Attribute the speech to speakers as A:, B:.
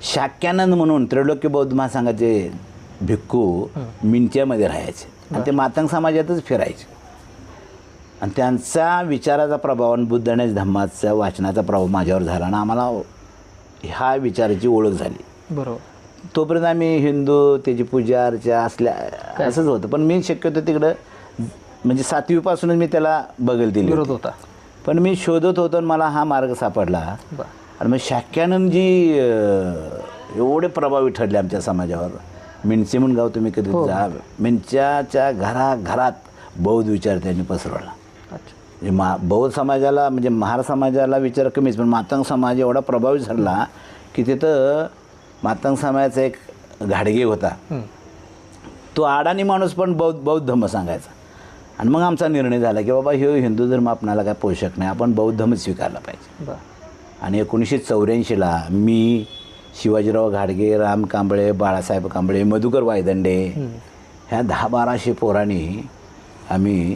A: शाक्यानंद म्हणून त्रैलोक्य बौद्ध महासंघाचे भिक्खू मिंट्यामध्ये राहायचे आणि ते मातंग समाजातच फिरायचे आणि त्यांचा विचाराचा प्रभाव आणि बुद्ध आणि धम्माचा वाचनाचा प्रभाव माझ्यावर झाला आणि आम्हाला ह्या विचाराची ओळख झाली.
B: बरोबर.
A: तोपर्यंत आम्ही हिंदू त्याची पूजा अर्चा असल्या असंच होतं. पण मी शक्यतो तिकडं म्हणजे 7वीपासूनच मी त्याला बगल दिली
B: विरोध होता.
A: पण मी शोधत होतो आणि मला हा मार्ग सापडला. आणि मग शाक्यानंदजी एवढे प्रभावी ठरले आमच्या समाजावर. मिंचे म्हणून गाव तुम्ही कधी जा, मिंच्याच्या घराघरात बौद्ध विचार त्यांनी पसरवला. म्हणजे बौद्ध समाजाला म्हणजे महार समाजाला विचार कमीच, पण मातंग समाज एवढा प्रभावित झाला की तिथं मातंग समाजाचा एक घाडगे होता. तो अडाणी माणूस पण बौद्ध धर्म सांगायचा. आणि मग आमचा निर्णय झाला की बाबा हे हिंदू धर्म आपणाला काय पोषक नाही, आपण बौद्ध धर्मच स्वीकारला पाहिजे. आणि 1984ला मी, शिवाजीराव घाडगे, राम कांबळे, बाळासाहेब कांबळे, मधुकर वायदंडे ह्या 10-1200 पोरांनी आम्ही